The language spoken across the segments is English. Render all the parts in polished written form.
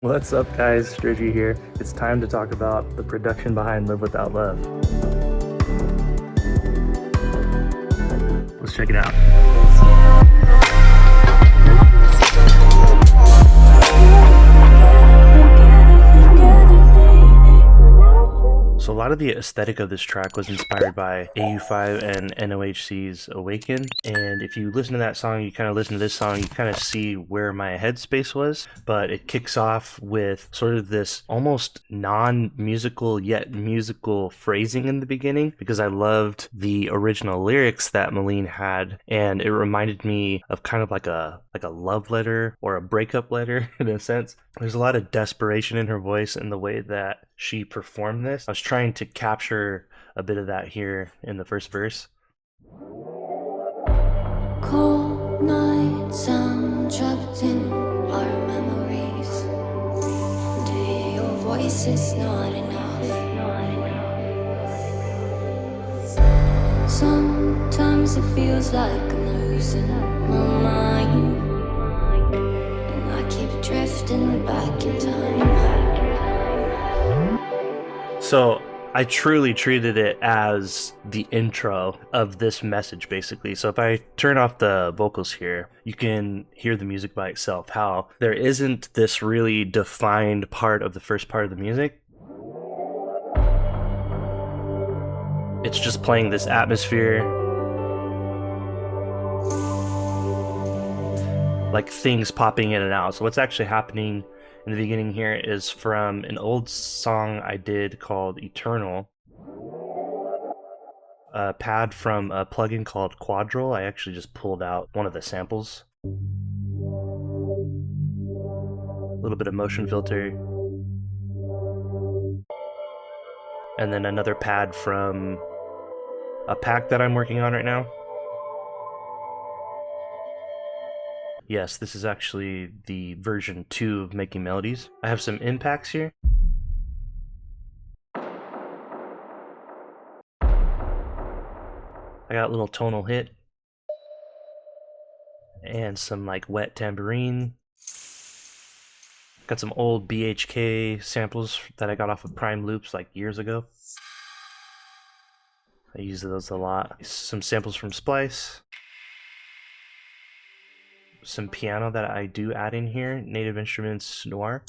What's up, guys? Strigi here. It's time to talk about the production behind Live Without Love. Let's check it out. So a lot of the aesthetic of this track was inspired by AU5 and NOHC's Awaken, and if you listen to that song, you kind of listen to this song, you kind of see where my headspace was, but it kicks off with sort of this almost non-musical yet musical phrasing in the beginning, because I loved the original lyrics that Malene had, and it reminded me of kind of like a love letter or a breakup letter in a sense. There's a lot of desperation in her voice and the way that she performed this. I was trying to capture a bit of that here in the first verse. Cold nights, I'm trapped in our memories. Today your voice is not enough. Sometimes it feels like I'm losing my mind, and I keep drifting back in time. So I truly treated it as the intro of this message, basically. So if I turn off the vocals here, you can hear the music by itself, how there isn't this really defined part of the first part of the music. It's just playing this atmosphere, like things popping in and out. So what's actually happening in the beginning here is from an old song I did called Eternal, a pad from a plugin called Quadrille. I actually just pulled out one of the samples. A little bit of motion filter. And then another pad from a pack that I'm working on right now. Yes, this is actually the version 2 of Making Melodies. I have some impacts here. I got a little tonal hit. And some like wet tambourine. Got some old BHK samples that I got off of Prime Loops like years ago. I use those a lot. Some samples from Splice. Some piano that I do add in here, Native Instruments Noir.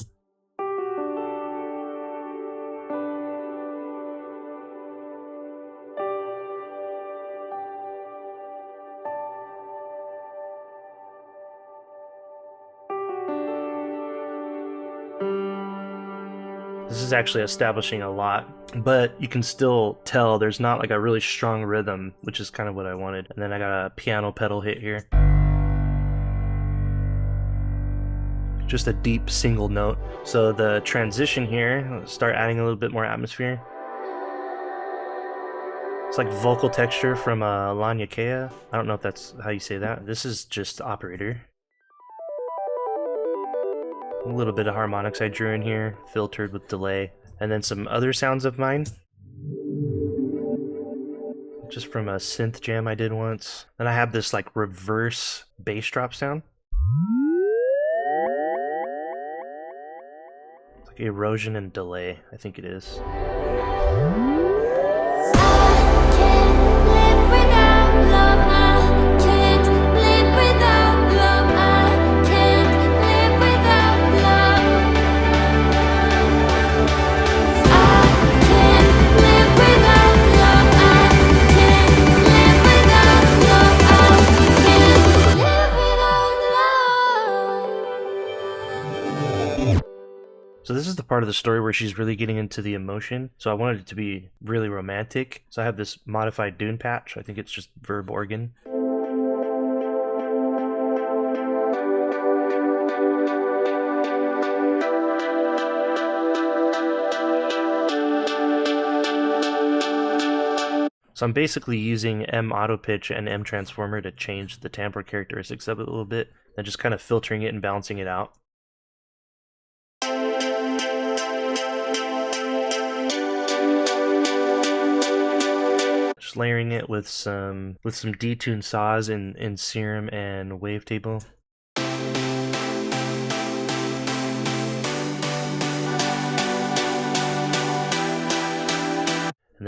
This is actually establishing a lot, but you can still tell there's not like a really strong rhythm, which is kind of what I wanted. And then I got a piano pedal hit here. Just a deep single note. So the transition here, let's start adding a little bit more atmosphere. It's like vocal texture from Lanya Kea. I don't know if that's how you say that. This is just operator. A little bit of harmonics I drew in here, filtered with delay. And then some other sounds of mine. Just from a synth jam I did once. Then I have this like reverse bass drop sound. Erosion and delay, I think it is. So this is the part of the story where she's really getting into the emotion. So I wanted it to be really romantic. So I have this modified Dune patch. I think it's just verb organ. So I'm basically using M auto pitch and M transformer to change the timbre characteristics of it a little bit, and just kind of filtering it and balancing it out. Just layering it with some detuned saws in Serum and Wavetable.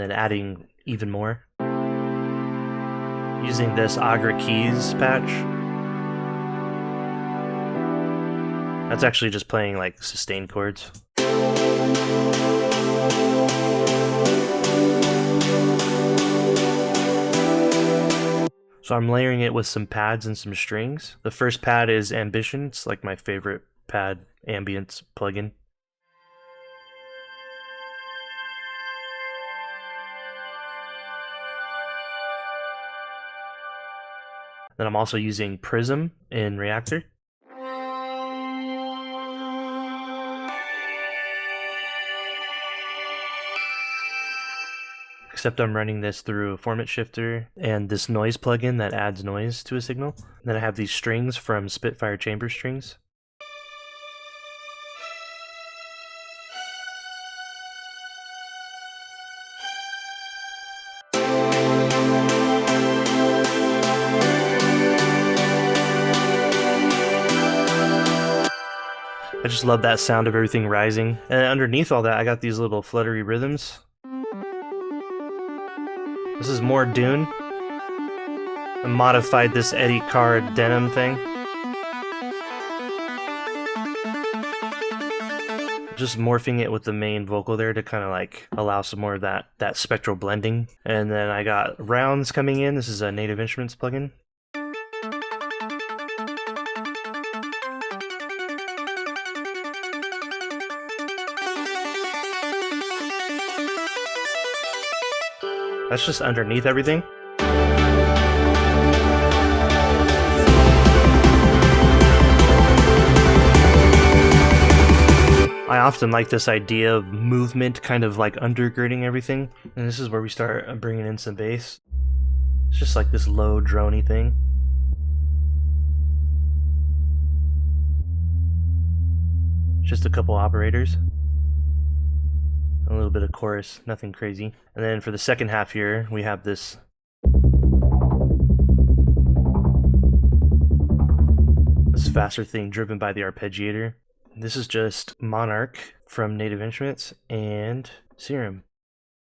then adding even more. Using this Agra Keys patch. That's actually just playing like sustained chords. So I'm layering it with some pads and some strings. The first pad is Ambition. It's like my favorite pad ambience plugin. Then I'm also using Prism in Reactor. Except I'm running this through a format shifter and this noise plugin that adds noise to a signal. Then I have these strings from Spitfire Chamber Strings. I just love that sound of everything rising. And underneath all that, I got these little fluttery rhythms. This is more Dune. I modified this Eddie Carr denim thing. Just morphing it with the main vocal there to kind of like allow some more of that spectral blending. And then I got rounds coming in. This is a Native Instruments plugin. That's just underneath everything. I often like this idea of movement kind of like undergirding everything, and this is where we start bringing in some bass. It's just like this low droney thing. Just a couple operators. A little bit of chorus, nothing crazy. And then for the second half here, we have this faster thing driven by the arpeggiator. This is just Monarch from Native Instruments and Serum.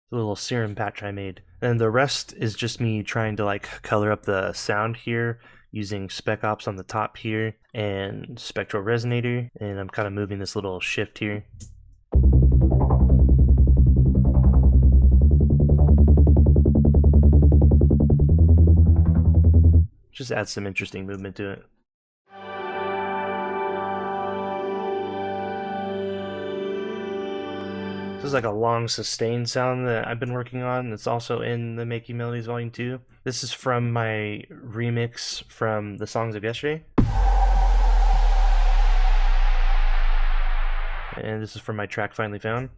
The little Serum patch I made. And the rest is just me trying to like color up the sound here using Spec Ops on the top here and Spectral Resonator, and I'm kind of moving this little shift here. Just adds some interesting movement to it. This is like a long sustained sound that I've been working on. It's also in the Making Melodies Volume 2. This is from my remix from the Songs of Yesterday. And this is from my track Finally Found.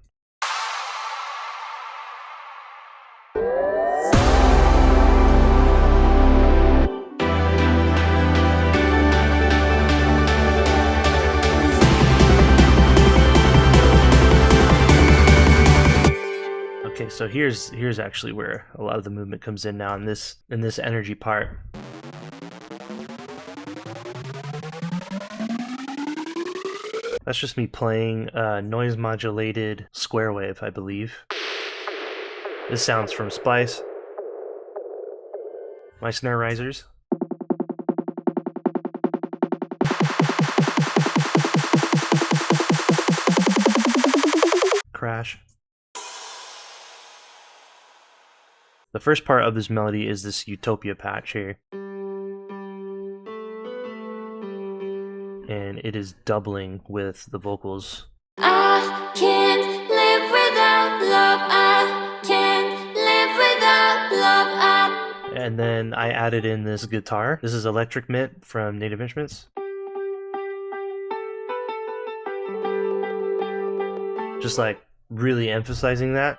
Okay, so here's actually where a lot of the movement comes in now in this energy part. That's just me playing noise modulated square wave, I believe. This sounds from Splice. My snare risers. Crash. The first part of this melody is this Utopia patch here. And it is doubling with the vocals. I can't live without love. I can't live without love. And then I added in this guitar. This is Electric Mitt from Native Instruments. Just like really emphasizing that.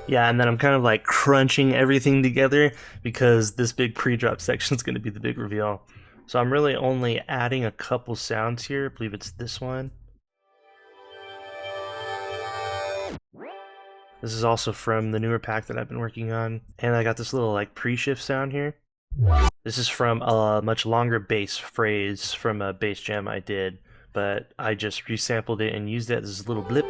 Yeah, and then I'm kind of like crunching everything together because this big pre-drop section is going to be the big reveal. So I'm really only adding a couple sounds here. I believe it's this one. This is also from the newer pack that I've been working on. And I got this little like pre-shift sound here. This is from a much longer bass phrase from a bass jam I did, but I just resampled it and used it as a little blip.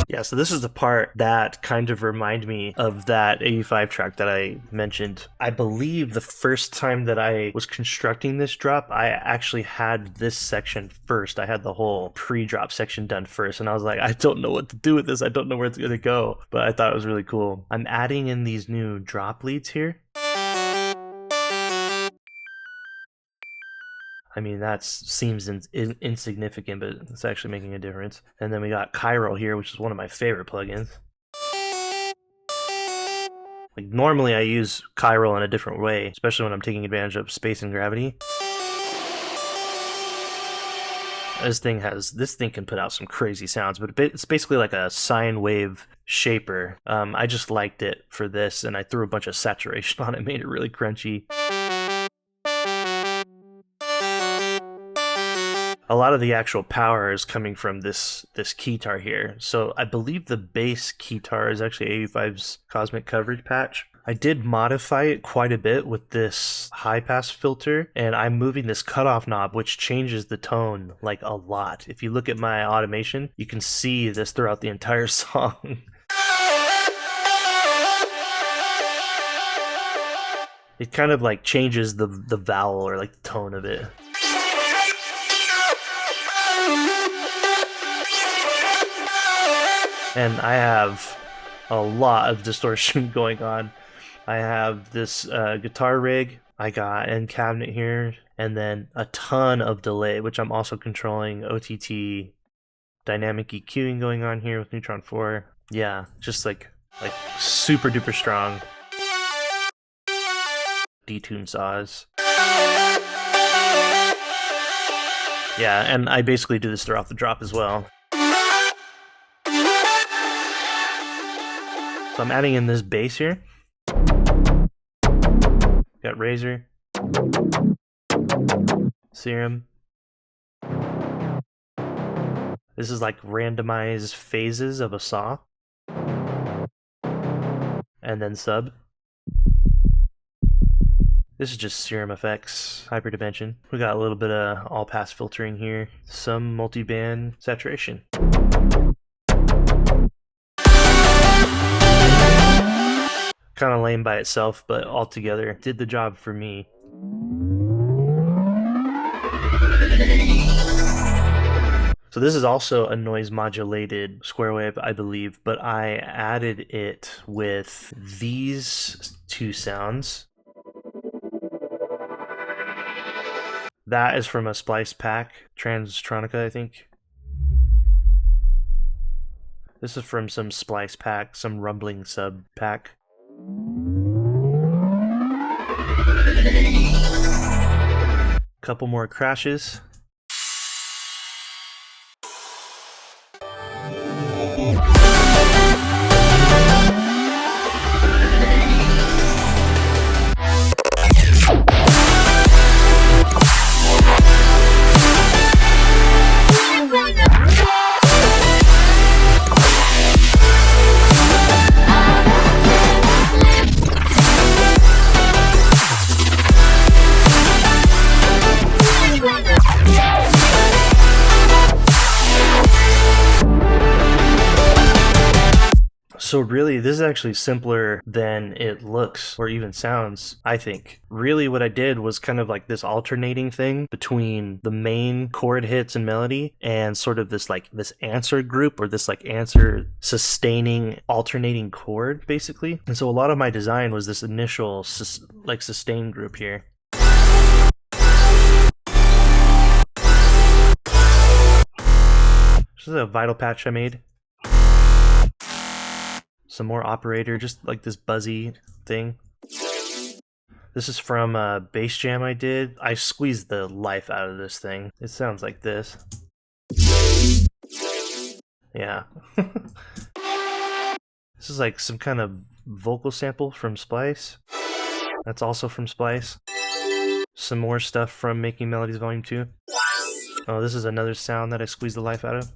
Yeah, so this is the part that kind of reminded me of that 85 track that I mentioned. I believe the first time that I was constructing this drop, I actually had this section first. I had the whole pre-drop section done first, and I was like, I don't know what to do with this. I don't know where it's going to go, but I thought it was really cool. I'm adding in these new drop leads here. I mean, that seems insignificant, but it's actually making a difference. And then we got Chiral here, which is one of my favorite plugins. Like, normally I use Chiral in a different way, especially when I'm taking advantage of space and gravity. This thing can put out some crazy sounds, but it's basically like a sine wave shaper. I just liked it for this, and I threw a bunch of saturation on it, made it really crunchy. A lot of the actual power is coming from this keytar here. So I believe the bass keytar is actually 85's Cosmic Coverage patch. I did modify it quite a bit with this high pass filter, and I'm moving this cutoff knob, which changes the tone like a lot. If you look at my automation, you can see this throughout the entire song. It kind of like changes the vowel or like the tone of it. And I have a lot of distortion going on. I have this guitar rig, I got end cabinet here, and then a ton of delay, which I'm also controlling. OTT, dynamic EQing going on here with Neutron 4. Yeah, just like super duper strong. Detune saws. Yeah, and I basically do this throughout the drop as well. So I'm adding in this bass here. Got Razor, Serum. This is like randomized phases of a saw. And then sub. This is just Serum effects, hyperdimension. We got a little bit of all pass filtering here, some multi-band saturation. Kind of lame by itself, but altogether did the job for me. So this is also a noise modulated square wave, I believe, but I added it with these two sounds. That is from a splice pack, Transtronica, I think. This is from some splice pack, some rumbling sub pack. Couple more crashes. So really, this is actually simpler than it looks or even sounds, I think. Really what I did was kind of like this alternating thing between the main chord hits and melody and sort of this answer group, or this like answer sustaining alternating chord basically. And so a lot of my design was this initial sustain group here. This is a Vital patch I made. Some more operator, just like this buzzy thing. This is from a bass jam I did. I squeezed the life out of this thing. It sounds like this. Yeah. This is like some kind of vocal sample from Splice. That's also from Splice. Some more stuff from Making Melodies Volume 2. Oh, this is another sound that I squeezed the life out of.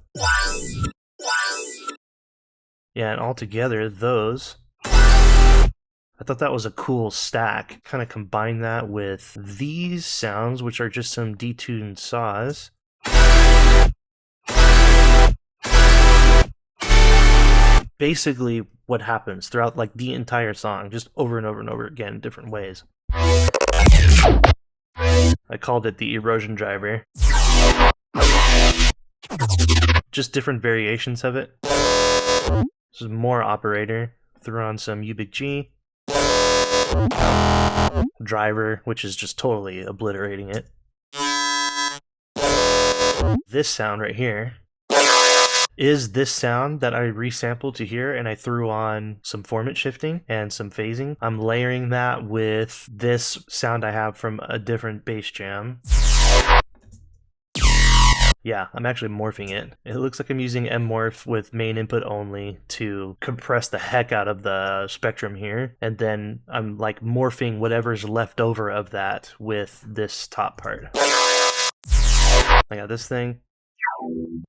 Yeah, and altogether, those, I thought that was a cool stack. Kind of combine that with these sounds, which are just some detuned saws. Basically what happens throughout like the entire song, just over and over and over again in different ways. I called it the erosion driver. Just different variations of it. This is more operator. Threw on some Ubik G. Driver, which is just totally obliterating it. This sound right here is this sound that I resampled to here, and I threw on some formant shifting and some phasing. I'm layering that with this sound I have from a different bass jam. Yeah, I'm actually morphing it. It looks like I'm using M-Morph with main input only to compress the heck out of the spectrum here, and then I'm like morphing whatever's left over of that with this top part. I got this thing.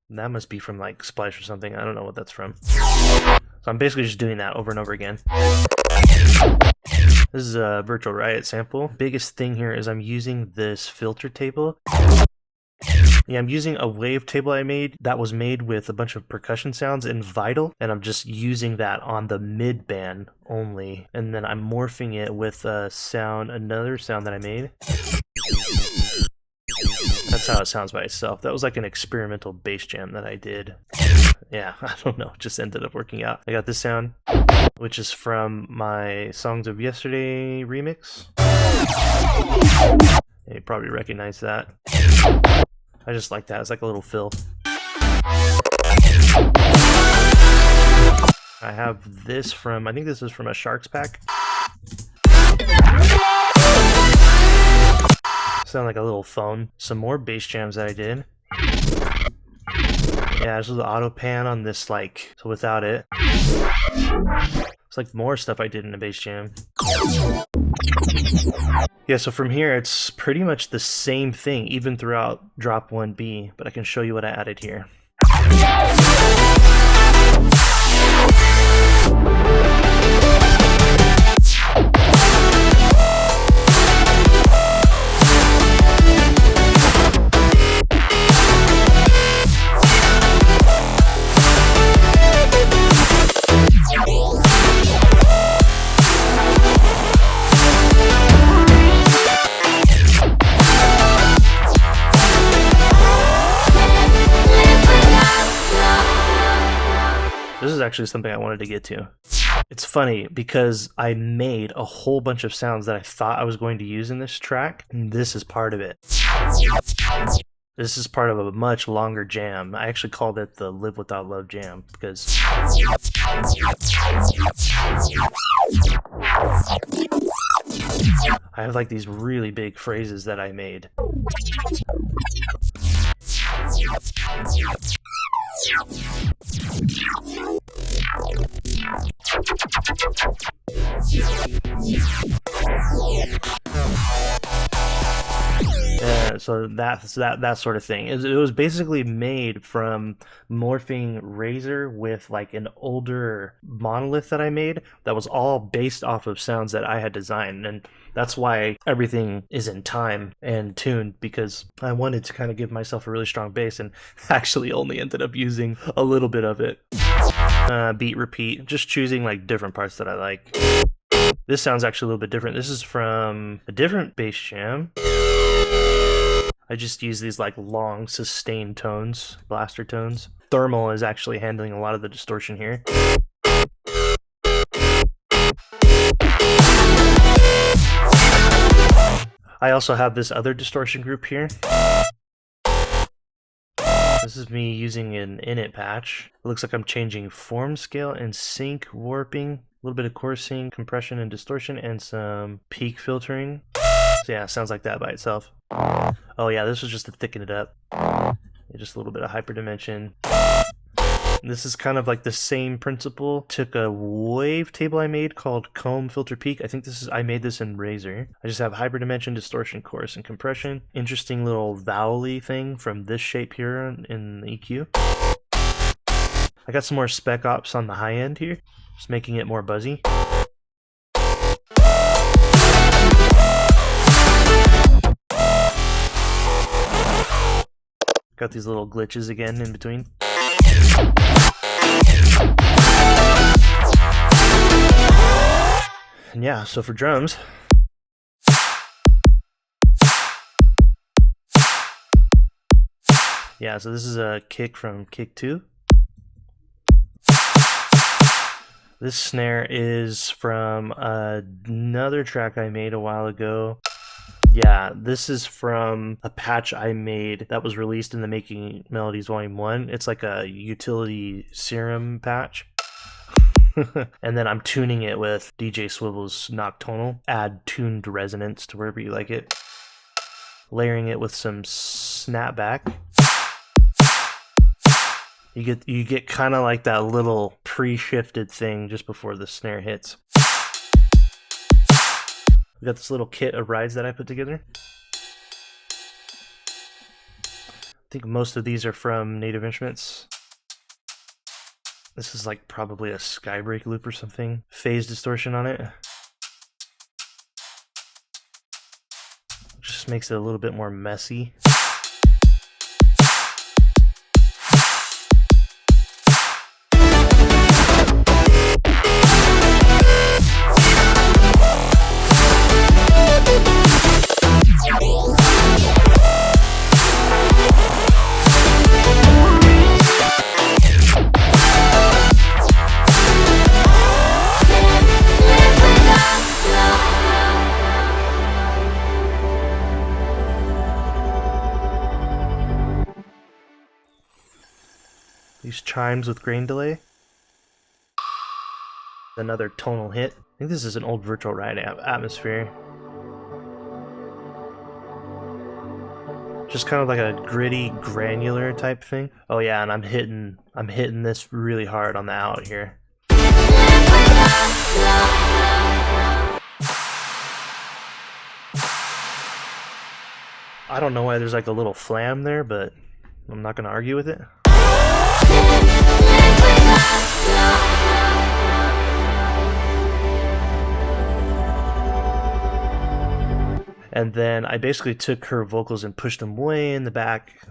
That must be from like Splice or something. I don't know what that's from. So I'm basically just doing that over and over again. This is a Virtual Riot sample. Biggest thing here is I'm using this filter table. Yeah, I'm using a wave table I made that was made with a bunch of percussion sounds in Vital, and I'm just using that on the mid band only. And then I'm morphing it with a sound, another sound that I made. That's how it sounds by itself. That was like an experimental bass jam that I did. Yeah, I don't know, it just ended up working out. I got this sound, which is from my Songs of Yesterday remix. You probably recognize that. I just like that. It's like a little fill. I have this from, I think this is from a Sharks pack. Sound like a little phone. Some more bass jams that I did. Yeah, this was the auto pan on this, like, so without it. It's like more stuff I did in a bass jam. Yeah, so from here, it's pretty much the same thing, even throughout drop 1B, but I can show you what I added here. This is actually something I wanted to get to. It's funny because I made a whole bunch of sounds that I thought I was going to use in this track, and this is part of it. This is part of a much longer jam. I actually called it the Live Without Love jam because I have like these really big phrases that I made. So that sort of thing. It was basically made from morphing Razor with like an older monolith that I made that was all based off of sounds that I had designed, and that's why everything is in time and tuned, because I wanted to kind of give myself a really strong bass and actually only ended up using a little bit of it. Beat, repeat, just choosing like different parts that I like. This sounds actually a little bit different. This is from a different bass jam. I just use these like long sustained tones, blaster tones. Thermal is actually handling a lot of the distortion here. I also have this other distortion group here. This is me using an init patch. It looks like I'm changing form scale and sync warping, a little bit of coursing, compression and distortion, and some peak filtering. So yeah, it sounds like that by itself. Oh yeah, this was just to thicken it up. Just a little bit of hyperdimension. This is kind of like the same principle. Took a wave table I made called Comb Filter Peak. I think I made this in Razor. I just have hyperdimension, distortion, chorus, and compression. Interesting little vowel-y thing from this shape here in the EQ. I got some more spec ops on the high end here, just making it more buzzy. Got these little glitches again in between. And yeah, so for drums, yeah, so this is a kick from kick 2. This snare is from another track I made a while ago. Yeah, this is from a patch I made that was released in the Making Melodies Volume 1. It's like a utility serum patch. And then I'm tuning it with DJ Swivel's Noctonal. Add tuned resonance to wherever you like it. Layering it with some snapback. You get kind of like that little pre-shifted thing just before the snare hits. We got this little kit of rides that I put together. I think most of these are from Native Instruments. This is like probably a Skybreak loop or something. Phase distortion on it. Just makes it a little bit more messy. These chimes with grain delay. Another tonal hit. I think this is an old virtual ride atmosphere. Just kind of like a gritty, granular type thing. Oh yeah, and I'm hitting this really hard on the out here. I don't know why there's like a little flam there, but I'm not gonna argue with it. And then I basically took her vocals and pushed them way in the back.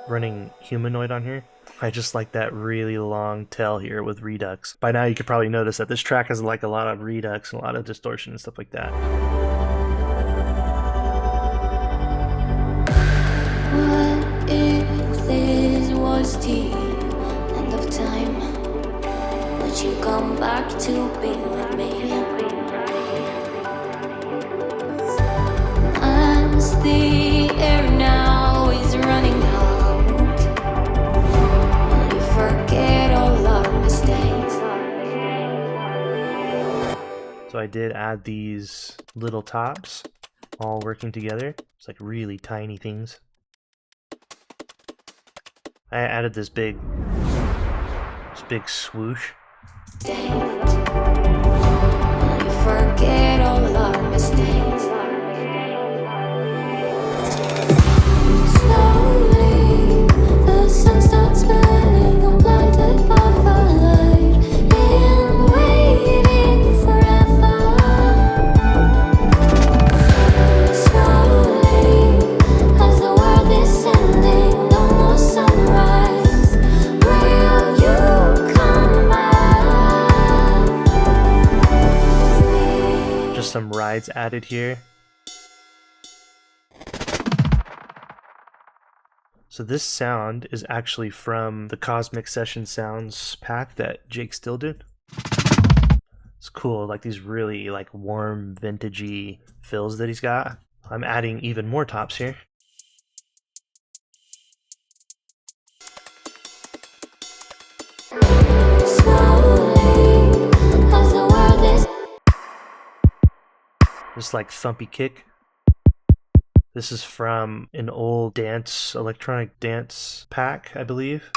Running humanoid on here. I just like that really long tail here with redux. By now you could probably notice that this track has like a lot of redux and a lot of distortion and stuff like that. What if this was the end of time? Would you come back to be with me? As the air now is running out, will you forget all our mistakes? So I did add these little tops all working together. It's like really tiny things. I added this big swoosh. Will you forget all our mistakes? Slowly, the sun starts burning. I'm blinded by the light, and waiting forever. Slowly, as the world is ending, no more sunrise. Will you come back? Just some rides added here. So this sound is actually from the Cosmic Session Sounds pack that Jake Still did. It's cool, like these really like warm, vintagey fills that he's got. I'm adding even more tops here. Slowly, as the world is Just like thumpy kick. This is from an old electronic dance pack, I believe.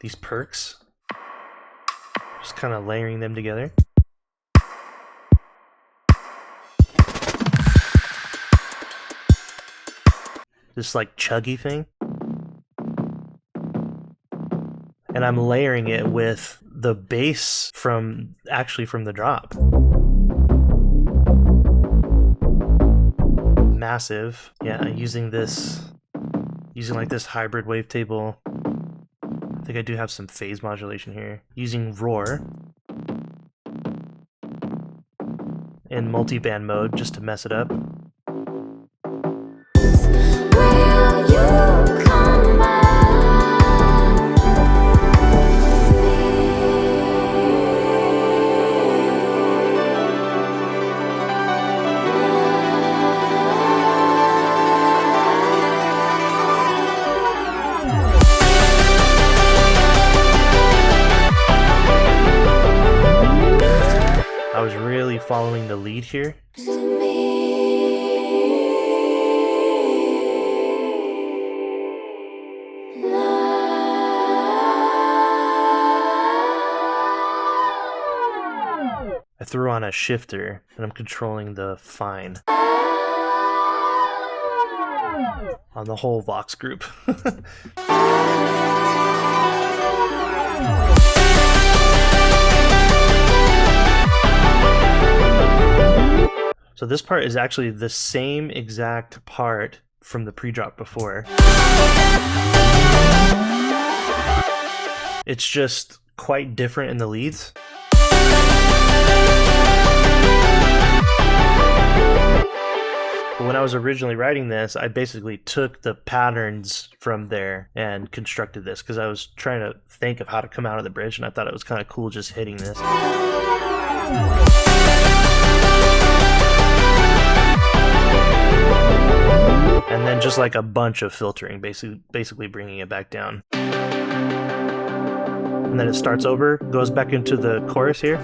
These perks. Just kind of layering them together. this like chuggy thing. And I'm layering it with the bass from the drop. Massive. Yeah, using like this hybrid wavetable. I think I do have some phase modulation here. Using roar in multi-band mode just to mess it up. Will you come back? I was really following the lead here. I threw on a shifter and I'm controlling the fine on the whole Vox group. So this part is actually the same exact part from the pre-drop before. It's just quite different in the leads. But when I was originally writing this, I basically took the patterns from there and constructed this because I was trying to think of how to come out of the bridge, and I thought it was kind of cool just hitting this. And then just like a bunch of filtering, basically bringing it back down. And then it starts over, goes back into the chorus here.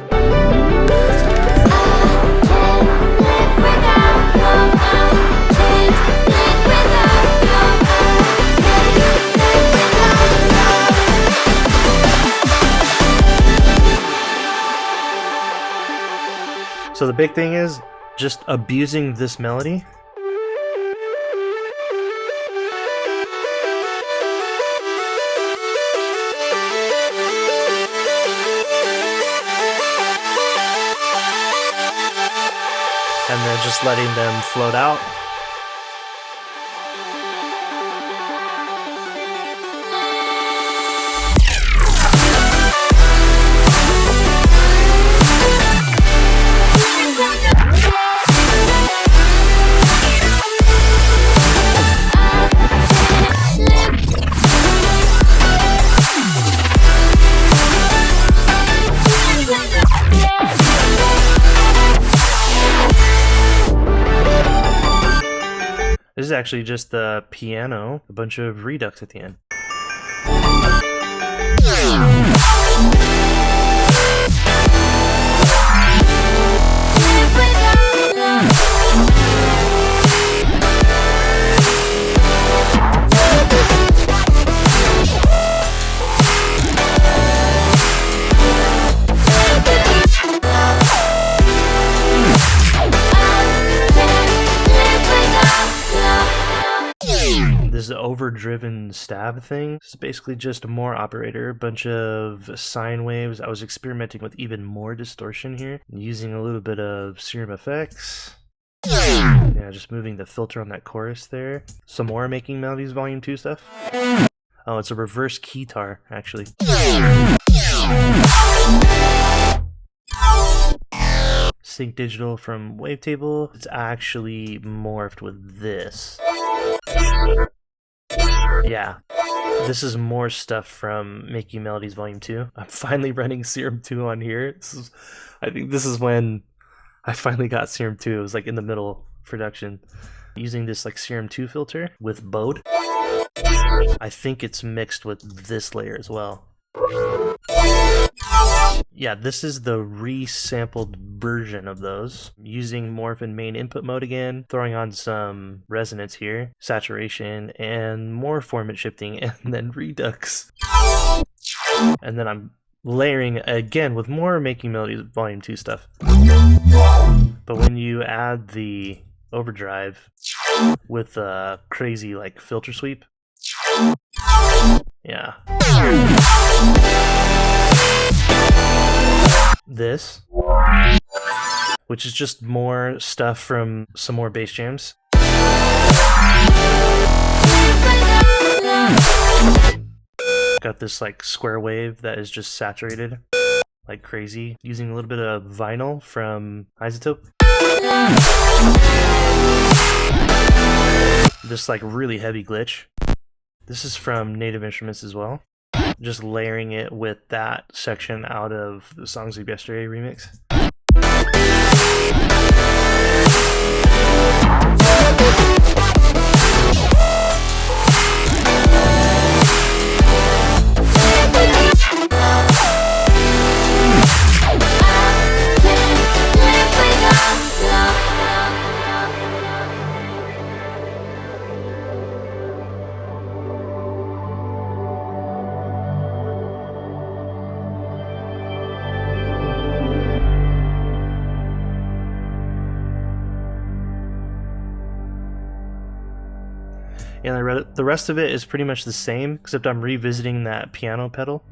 So the big thing is just abusing this melody. And then just letting them float out. This is actually just the piano, a bunch of redux at the end. This overdriven stab thing is basically just a more operator, a bunch of sine waves. I was experimenting with even more distortion here, using a little bit of serum effects. Yeah, just moving the filter on that chorus there. Some more Making Melodies Volume 2 stuff. Oh, it's a reverse keytar, actually. Sync digital from Wavetable. It's actually morphed with this. Yeah, this is more stuff from Making Melodies Volume 2. I'm finally running Serum 2 on here. I think this is when I finally got Serum 2. It was like in the middle of production. Using this like Serum 2 filter with Bode. I think it's mixed with this layer as well. Yeah, this is the resampled version of those. Using Morph in main input mode again, throwing on some resonance here, saturation, and more formant shifting, and then redux. And then I'm layering again with more Making Melodies Volume 2 stuff. But when you add the overdrive, with a crazy like filter sweep. Yeah. This, which is just more stuff from some more bass jams. Got this like square wave that is just saturated like crazy, using a little bit of vinyl from Isotope. This like really heavy glitch. This is from Native Instruments as well. Just layering it with that section out of the Songs of Yesterday remix. And the rest of it is pretty much the same, except I'm revisiting that piano pedal.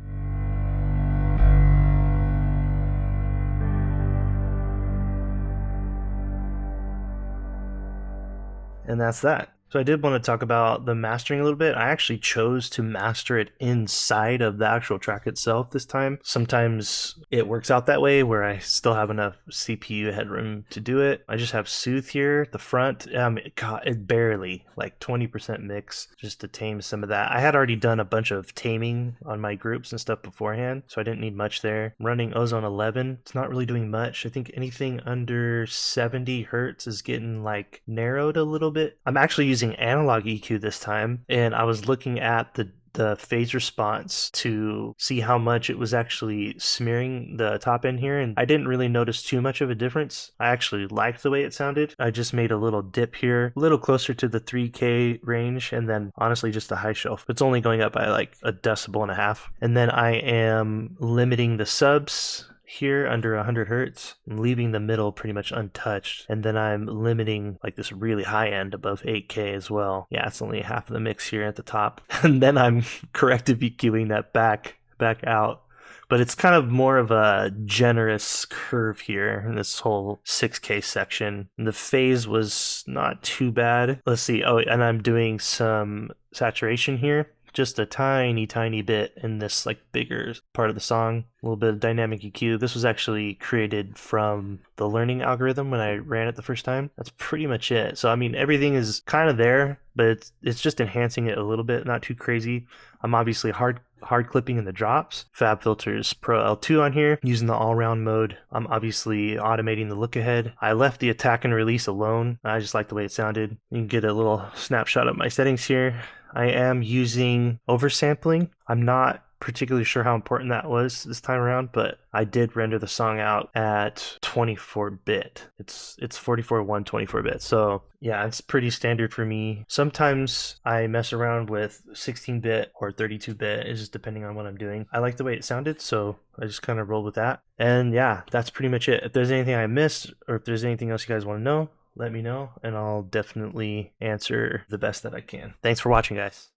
And that's that. So I did want to talk about the mastering a little bit. I actually chose to master it inside of the actual track itself this time. Sometimes it works out that way where I still have enough CPU headroom to do it. I just have Soothe here, the front. It barely, like 20% mix, just to tame some of that. I had already done a bunch of taming on my groups and stuff beforehand, so I didn't need much there. I'm running Ozone 11. It's not really doing much. I think anything under 70 hertz is getting like narrowed a little bit. I'm actually using analog EQ this time, and I was looking at the phase response to see how much it was actually smearing the top end here, and I didn't really notice too much of a difference. I actually liked the way it sounded. I just made a little dip here, a little closer to the 3K range, and then honestly just a high shelf. It's only going up by like 1.5 decibels. And then I am limiting the subs here under 100 hertz. I'm leaving the middle pretty much untouched, and then I'm limiting like this really high end above 8K as well. Yeah, it's only half of the mix here at the top. And then I'm corrective EQing that back out, but it's kind of more of a generous curve here in this whole 6K section. And the phase was not too bad. Let's see. Oh, and I'm doing some saturation here, just a tiny bit in this like bigger part of the song. A little bit of dynamic EQ. This was actually created from the learning algorithm when I ran it the first time. That's pretty much it. So I mean, everything is kind of there, but it's just enhancing it a little bit, not too crazy. I'm obviously hard clipping in the drops. Fab Filters Pro L2 on here, using the all-round mode. I'm obviously automating the look ahead. I left the attack and release alone. I just like the way it sounded. You can get a little snapshot of my settings here. I am using oversampling. I'm not particularly sure how important that was this time around, but I did render the song out at 24-bit. It's 44.1 24-bit. So yeah, it's pretty standard for me. Sometimes I mess around with 16-bit or 32-bit. It's just depending on what I'm doing. I like the way it sounded, so I just kind of rolled with that. And yeah, that's pretty much it. If there's anything I missed, or if there's anything else you guys want to know, let me know, and I'll definitely answer the best that I can. Thanks for watching, guys.